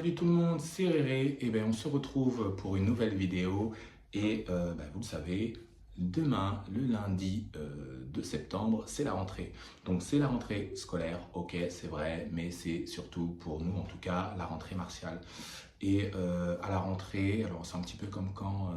Salut tout le monde, c'est Réré. Et bien, on se retrouve pour une nouvelle vidéo. Et vous le savez, demain, le lundi 2 septembre, c'est la rentrée. Donc c'est la rentrée scolaire, ok, c'est vrai, mais c'est surtout pour nous, en tout cas, la rentrée martiale. Et à la rentrée, alors c'est un petit peu comme quand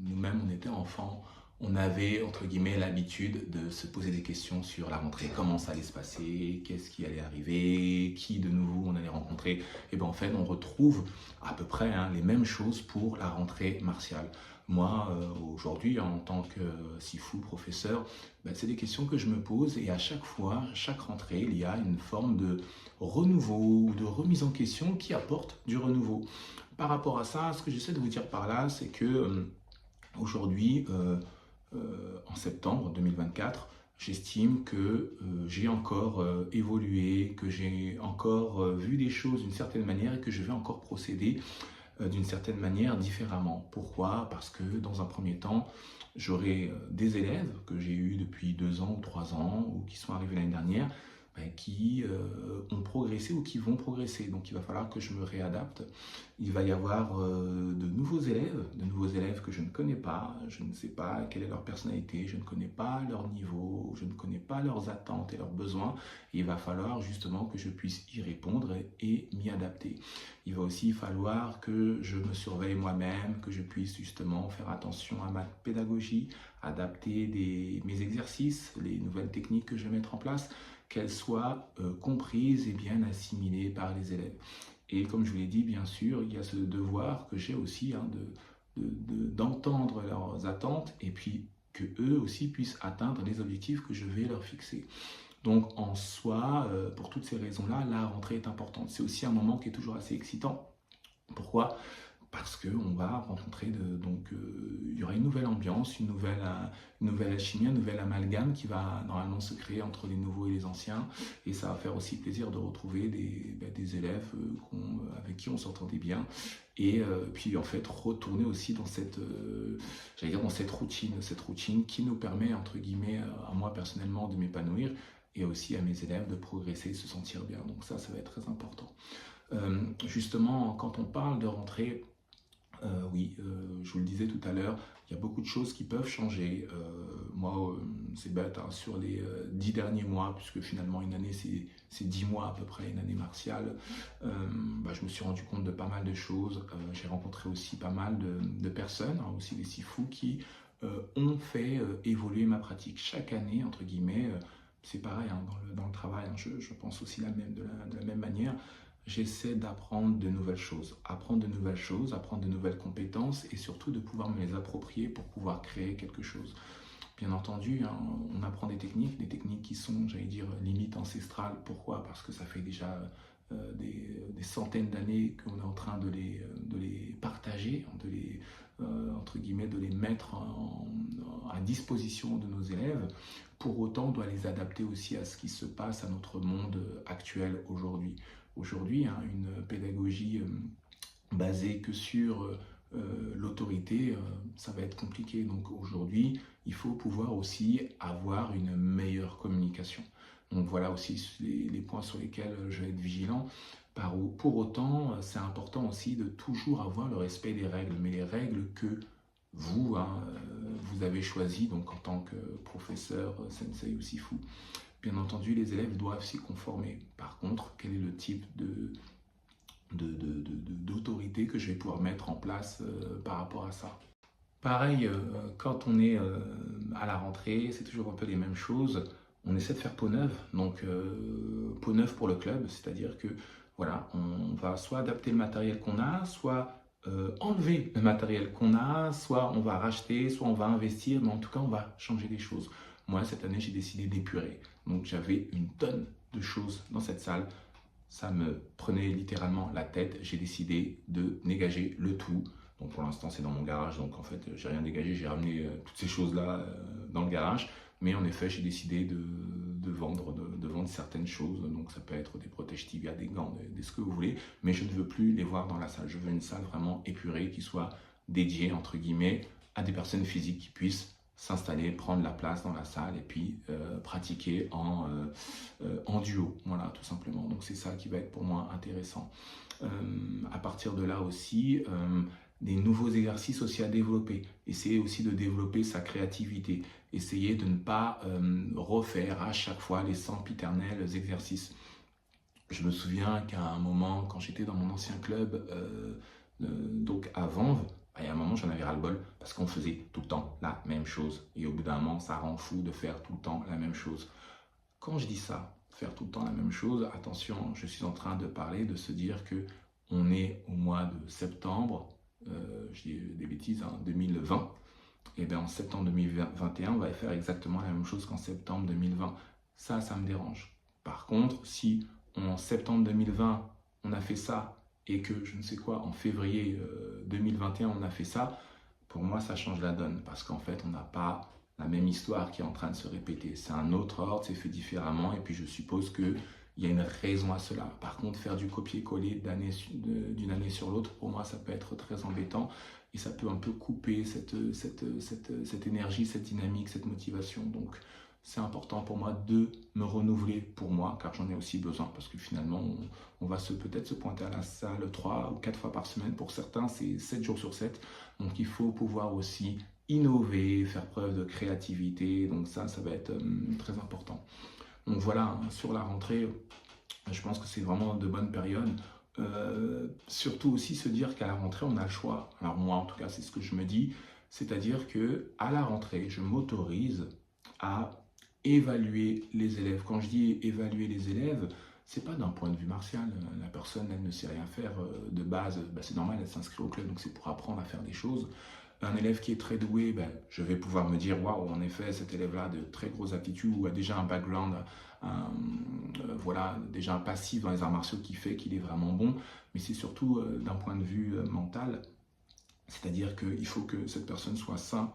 nous-mêmes on était enfants, on avait entre guillemets l'habitude de se poser des questions sur la rentrée, comment ça allait se passer, qu'est-ce qui allait arriver, qui de nouveau on allait rencontrer. Et bien en fait on retrouve à peu près les mêmes choses pour la rentrée martiale. Moi aujourd'hui en tant que sifu professeur, c'est des questions que je me pose et à chaque fois, chaque rentrée, il y a une forme de renouveau ou de remise en question qui apporte du renouveau. Par rapport à ça, ce que j'essaie de vous dire par là, c'est que aujourd'hui, en septembre 2024, j'estime que j'ai encore évolué, que j'ai encore vu des choses d'une certaine manière et que je vais encore procéder d'une certaine manière différemment. Pourquoi? Parce que dans un premier temps, j'aurai des élèves que j'ai eus depuis 2 ans ou 3 ans ou qui sont arrivés l'année dernière qui ont progressé ou qui vont progresser. Donc il va falloir que je me réadapte. Il va y avoir de nouveaux élèves que je ne connais pas. Je ne sais pas quelle est leur personnalité, je ne connais pas leur niveau, je ne connais pas leurs attentes et leurs besoins. Et il va falloir justement que je puisse y répondre et m'y adapter. Il va aussi falloir que je me surveille moi-même, que je puisse justement faire attention à ma pédagogie, adapter mes exercices, les nouvelles techniques que je vais mettre en place, qu'elles soient comprises et bien assimilées par les élèves. Et comme je vous l'ai dit, bien sûr, il y a ce devoir que j'ai aussi d'entendre leurs attentes et puis que eux aussi puissent atteindre les objectifs que je vais leur fixer. Donc en soi, pour toutes ces raisons-là, la rentrée est importante. C'est aussi un moment qui est toujours assez excitant. Pourquoi? Parce qu'on va rencontrer, il y aura une nouvelle ambiance, une nouvelle alchimie, un nouvel amalgame qui va normalement se créer entre les nouveaux et les anciens. Et ça va faire aussi plaisir de retrouver des élèves avec qui on s'entendait bien. Et puis en fait retourner aussi dans dans cette routine qui nous permet, entre guillemets, à moi personnellement de m'épanouir et aussi à mes élèves de progresser, de se sentir bien. Donc ça va être très important. Justement, quand on parle de rentrée, oui, je vous le disais tout à l'heure, il y a beaucoup de choses qui peuvent changer. Moi, c'est bête, sur les 10 derniers mois, puisque finalement une année c'est 10 mois à peu près, une année martiale, je me suis rendu compte de pas mal de choses. J'ai rencontré aussi pas mal de personnes, aussi des sifus, qui ont fait évoluer ma pratique. Chaque année, entre guillemets, c'est pareil dans le travail, je pense aussi de la même manière. J'essaie d'apprendre de nouvelles choses, apprendre de nouvelles compétences et surtout de pouvoir me les approprier pour pouvoir créer quelque chose. Bien entendu, on apprend des techniques qui sont, j'allais dire, limite ancestrales. Pourquoi? Parce que ça fait déjà des centaines d'années qu'on est en train de les partager, entre guillemets, de les mettre à disposition de nos élèves. Pour autant, on doit les adapter aussi à ce qui se passe à notre monde actuel aujourd'hui. Aujourd'hui, une pédagogie basée que sur l'autorité, ça va être compliqué. Donc aujourd'hui, il faut pouvoir aussi avoir une meilleure communication. Donc voilà aussi les points sur lesquels je vais être vigilant. Pour autant, c'est important aussi de toujours avoir le respect des règles, mais les règles que vous, vous avez choisies donc en tant que professeur, sensei ou sifu. Bien entendu, les élèves doivent s'y conformer. Par contre, quel est le type d'autorité que je vais pouvoir mettre en place par rapport à ça? Pareil, quand on est à la rentrée, c'est toujours un peu les mêmes choses. On essaie de faire peau neuve, donc peau neuve pour le club, c'est-à-dire que voilà, on va soit adapter le matériel qu'on a, soit enlever le matériel qu'on a, soit on va racheter, soit on va investir, mais en tout cas on va changer des choses. Moi cette année j'ai décidé d'épurer, donc j'avais une tonne de choses dans cette salle, ça me prenait littéralement la tête, j'ai décidé de dégager le tout. Donc pour l'instant c'est dans mon garage, donc en fait j'ai rien dégagé, j'ai ramené toutes ces choses-là dans le garage. Mais en effet j'ai décidé de vendre certaines choses, donc ça peut être des protèges tibia, des gants, ce que vous voulez, mais je ne veux plus les voir dans la salle. Je veux une salle vraiment épurée qui soit dédiée entre guillemets à des personnes physiques qui puissent s'installer, prendre la place dans la salle et puis pratiquer en duo, voilà tout simplement. Donc c'est ça qui va être pour moi intéressant. À partir de là aussi, des nouveaux exercices aussi à développer. Essayer aussi de développer sa créativité. Essayer de ne pas refaire à chaque fois les sempiternels exercices. Je me souviens qu'à un moment, quand j'étais dans mon ancien club, donc à Vanves, il y a un moment, j'en avais ras-le-bol parce qu'on faisait tout le temps la même chose. Et au bout d'un moment, ça rend fou de faire tout le temps la même chose. Quand je dis ça, faire tout le temps la même chose, attention, je suis en train de parler, de se dire que on est au mois de septembre, je dis des bêtises, 2020, et bien en septembre 2021, on va faire exactement la même chose qu'en septembre 2020. Ça me dérange. Par contre, si en septembre 2020, on a fait ça, et que, je ne sais quoi, en février 2021, on a fait ça, pour moi, ça change la donne, parce qu'en fait, on n'a pas la même histoire qui est en train de se répéter. C'est un autre ordre, c'est fait différemment, et puis je suppose qu'il y a une raison à cela. Par contre, faire du copier-coller d'une année sur l'autre, pour moi, ça peut être très embêtant, et ça peut un peu couper cette énergie, cette dynamique, cette motivation. Donc, c'est important pour moi de me renouveler pour moi, car j'en ai aussi besoin, parce que finalement, on va peut-être se pointer à la salle 3 ou 4 fois par semaine. Pour certains, c'est 7 jours sur 7. Donc, il faut pouvoir aussi innover, faire preuve de créativité. Donc, ça va être très important. Donc, voilà, sur la rentrée, je pense que c'est vraiment de bonnes périodes. Surtout aussi se dire qu'à la rentrée, on a le choix. Alors, moi, en tout cas, c'est ce que je me dis. C'est-à-dire qu'à la rentrée, je m'autorise à évaluer les élèves. Quand je dis évaluer les élèves, c'est pas d'un point de vue martial. La personne, elle ne sait rien faire de base. C'est normal, elle s'inscrit au club, donc c'est pour apprendre à faire des choses. Un élève qui est très doué, je vais pouvoir me dire, waouh, en effet, cet élève-là a de très grosses aptitudes ou a déjà un background, voilà, déjà un passif dans les arts martiaux qui fait qu'il est vraiment bon. Mais c'est surtout d'un point de vue mental, c'est-à-dire qu'il faut que cette personne soit saine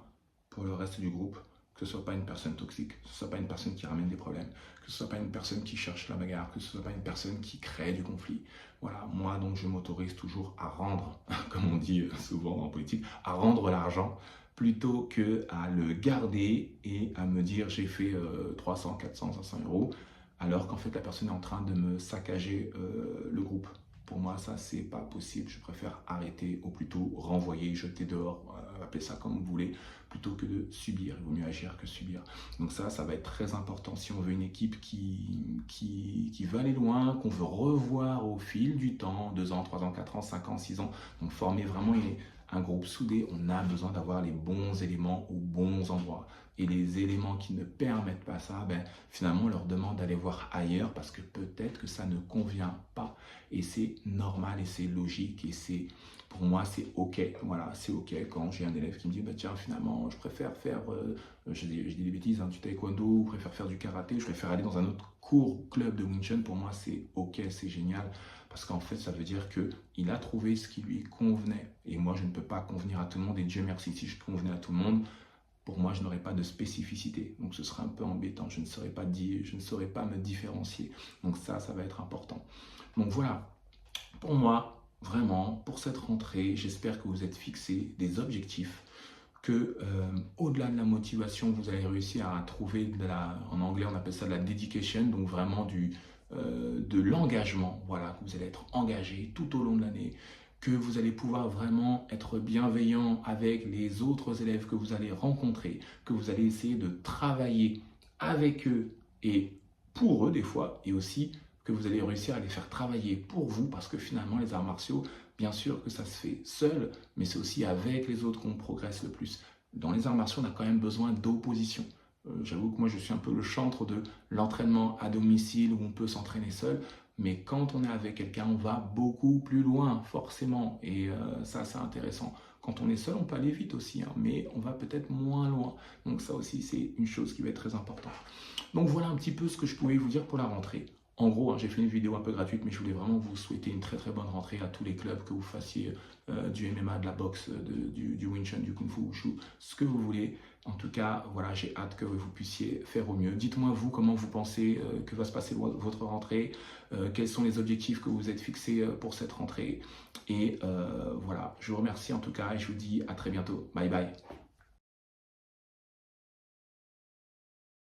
pour le reste du groupe, que ce ne soit pas une personne toxique, que ce ne soit pas une personne qui ramène des problèmes, que ce ne soit pas une personne qui cherche la bagarre, que ce ne soit pas une personne qui crée du conflit. Voilà, moi donc je m'autorise toujours à rendre, comme on dit souvent en politique, à rendre l'argent plutôt que à le garder et à me dire j'ai fait 300, 400, 500 euros, alors qu'en fait la personne est en train de me saccager le groupe. Pour moi, ça, c'est pas possible. Je préfère arrêter ou plutôt renvoyer, jeter dehors, appelez ça comme vous voulez, plutôt que de subir. Il vaut mieux agir que subir. Donc ça va être très important si on veut une équipe qui veut aller loin, qu'on veut revoir au fil du temps, 2 ans, 3 ans, 4 ans, 5 ans, 6 ans. Donc former vraiment un groupe soudé, on a besoin d'avoir les bons éléments aux bons endroits. Et les éléments qui ne permettent pas ça, finalement, on leur demande d'aller voir ailleurs parce que peut-être que ça ne convient pas. Et c'est normal et c'est logique et pour moi, c'est OK. Voilà, c'est OK quand j'ai un élève qui me dit, tiens, finalement, je préfère faire, je dis des bêtises, du taekwondo, je préfère faire du karaté, je préfère aller dans un autre club de Wing Chun. Pour moi, c'est OK, c'est génial. Parce qu'en fait, ça veut dire qu'il a trouvé ce qui lui convenait. Et moi, je ne peux pas convenir à tout le monde. Et Dieu merci, si je convenais à tout le monde, pour moi, je n'aurais pas de spécificité. Donc, ce serait un peu embêtant. Je ne saurais pas me différencier. Donc, ça va être important. Donc, voilà. Pour moi, vraiment, pour cette rentrée, j'espère que vous êtes fixés des objectifs, que au-delà de la motivation, vous allez réussir à trouver en anglais, on appelle ça de la dedication, donc vraiment de l'engagement. Voilà, que vous allez être engagé tout au long de l'année, que vous allez pouvoir vraiment être bienveillant avec les autres élèves que vous allez rencontrer, que vous allez essayer de travailler avec eux et pour eux des fois, et aussi que vous allez réussir à les faire travailler pour vous, parce que finalement les arts martiaux, bien sûr que ça se fait seul, mais c'est aussi avec les autres qu'on progresse le plus. Dans les arts martiaux, on a quand même besoin d'opposition. J'avoue que moi je suis un peu le chantre de l'entraînement à domicile où on peut s'entraîner seul, mais quand on est avec quelqu'un, on va beaucoup plus loin, forcément, et ça c'est intéressant. Quand on est seul, on peut aller vite aussi, mais on va peut-être moins loin. Donc ça aussi, c'est une chose qui va être très importante. Donc voilà un petit peu ce que je pouvais vous dire pour la rentrée. En gros, j'ai fait une vidéo un peu gratuite, mais je voulais vraiment vous souhaiter une très très bonne rentrée à tous les clubs, que vous fassiez du MMA, de la boxe, du Wing Chun, du Kung Fu, Wushu, ce que vous voulez. En tout cas, voilà, j'ai hâte que vous puissiez faire au mieux. Dites-moi vous comment vous pensez que va se passer votre rentrée, quels sont les objectifs que vous êtes fixés pour cette rentrée. Et voilà, je vous remercie en tout cas et je vous dis à très bientôt. Bye bye.